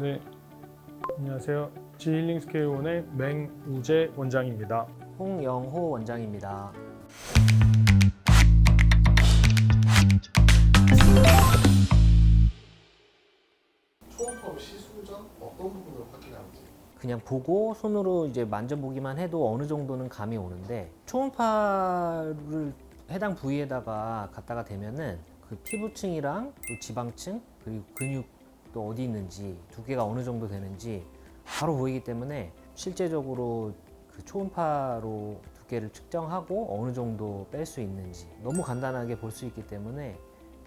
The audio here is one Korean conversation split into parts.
네, 안녕하세요. 지힐링 스퀘어원의 맹우재 원장입니다. 홍영호 원장입니다. 초음파 시술 전 어떤 부분을 확인하는지. 그냥 보고 손으로 이제 만져보기만 해도 어느 정도는 감이 오는데, 초음파를 해당 부위에다가 갖다가 대면은 그 피부층이랑 또 지방층 그리고 근육 또 어디 있는지, 두께가 어느 정도 되는지 바로 보이기 때문에 실제적으로 그 초음파로 두께를 측정하고 어느 정도 뺄 수 있는지 너무 간단하게 볼 수 있기 때문에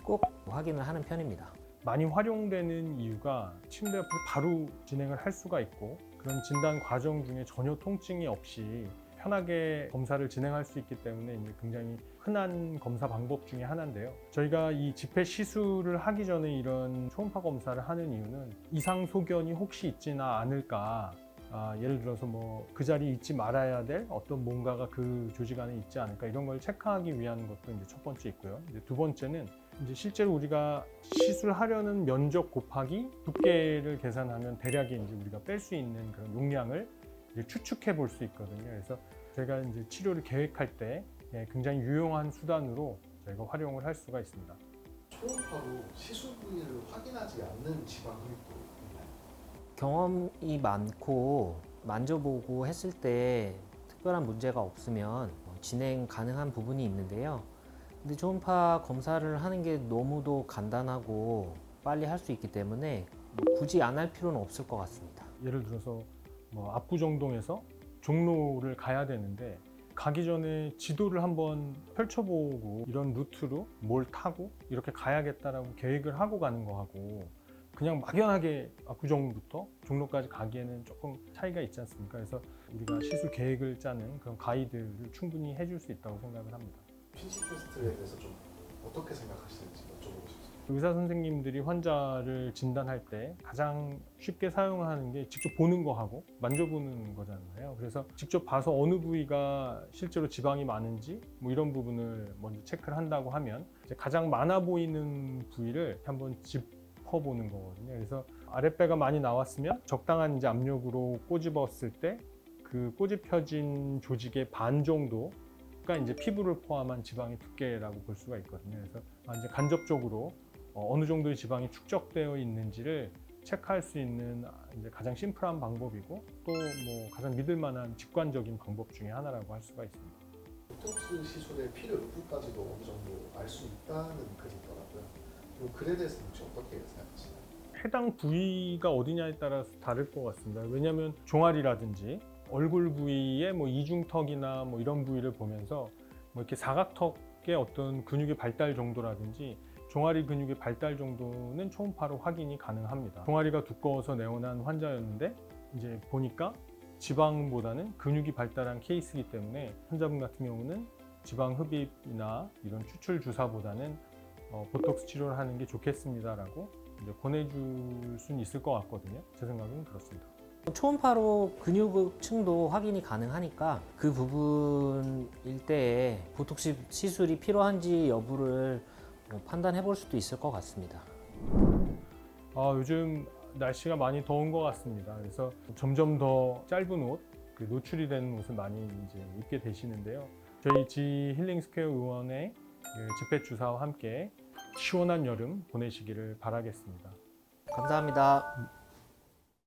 꼭 확인을 하는 편입니다. 많이 활용되는 이유가 침대 옆에서 바로 진행을 할 수가 있고, 그런 진단 과정 중에 전혀 통증이 없이 편하게 검사를 진행할 수 있기 때문에 이제 굉장히 흔한 검사 방법 중에 하나인데요. 저희가 이 집회 시술을 하기 전에 이런 초음파 검사를 하는 이유는 이상 소견이 혹시 있지는 않을까. 예를 들어서 뭐 그 자리에 있지 말아야 될 어떤 뭔가가 그 조직 안에 있지 않을까, 이런 걸 체크하기 위한 것도 이제 첫 번째 있고요. 이제 두 번째는 이제 실제로 우리가 시술하려는 면적 곱하기 두께를 계산하면 대략의 이제 우리가 뺄 수 있는 그런 용량을 이제 추측해 볼 수 있거든요. 그래서 저희가 이제 치료를 계획할 때 굉장히 유용한 수단으로 저희가 활용을 할 수가 있습니다. 초음파로 시술 부위를 확인하지 않는 지방 흡입도 있나요? 경험이 많고 만져보고 했을 때 특별한 문제가 없으면 진행 가능한 부분이 있는데요. 근데 초음파 검사를 하는 게 너무도 간단하고 빨리 할 수 있기 때문에 굳이 안 할 필요는 없을 것 같습니다. 예를 들어서 뭐 압구정동에서 종로를 가야 되는데, 가기 전에 지도를 한번 펼쳐보고 이런 루트로 뭘 타고 이렇게 가야겠다라고 계획을 하고 가는 거하고, 그냥 막연하게 압구정부터 종로까지 가기에는 조금 차이가 있지 않습니까? 그래서 우리가 시술 계획을 짜는 그런 가이드를 충분히 해줄 수 있다고 생각을 합니다. PC 테스트에 대해서 좀 어떻게 생각하시는지 여쭤보고 싶습니다. 의사 선생님들이 환자를 진단할 때 가장 쉽게 사용하는 게 직접 보는 거하고 만져보는 거잖아요. 그래서 직접 봐서 어느 부위가 실제로 지방이 많은지 뭐 이런 부분을 먼저 체크를 한다고 하면, 이제 가장 많아 보이는 부위를 한번 짚어보는 거거든요. 그래서 아랫배가 많이 나왔으면 적당한 이제 압력으로 꼬집었을 때 그 꼬집혀진 조직의 반 정도가 이제 피부를 포함한 지방의 두께라고 볼 수가 있거든요. 그래서 이제 간접적으로 어느 정도의 지방이 축적되어 있는지를 체크할 수 있는 이제 가장 심플한 방법이고, 또 뭐 가장 믿을 만한 직관적인 방법 중에 하나라고 할 수가 있습니다. 보톡스 시술의 필요 여부까지도 어느 정도 알 수 있다는 글이 있더라고요. 이 글에 대해서는 혹시 어떻게 생각하시나요? 해당 부위가 어디냐에 따라서 다를 것 같습니다. 왜냐하면 종아리라든지 얼굴 부위의 뭐 이중턱이나 뭐 이런 부위를 보면서 뭐 이렇게 사각턱의 어떤 근육의 발달 정도라든지 종아리 근육의 발달 정도는 초음파로 확인이 가능합니다. 종아리가 두꺼워서 내원한 환자였는데 이제 보니까 지방보다는 근육이 발달한 케이스이기 때문에 환자분 같은 경우는 지방 흡입이나 이런 추출 주사보다는 보톡스 치료를 하는 게 좋겠습니다라고 이제 권해줄 수는 있을 것 같거든요. 제 생각은 그렇습니다. 초음파로 근육층도 확인이 가능하니까 그 부분일 때에 보톡스 시술이 필요한지 여부를 판단해 볼 수도 있을 것 같습니다. 요즘 날씨가 많이 더운 것 같습니다. 그래서 점점 더 짧은 옷, 노출이 되는 옷을 많이 이제 입게 되시는데요. 저희 지 힐링 스퀘어 의원의 집회 주사와 함께 시원한 여름 보내시기를 바라겠습니다. 감사합니다.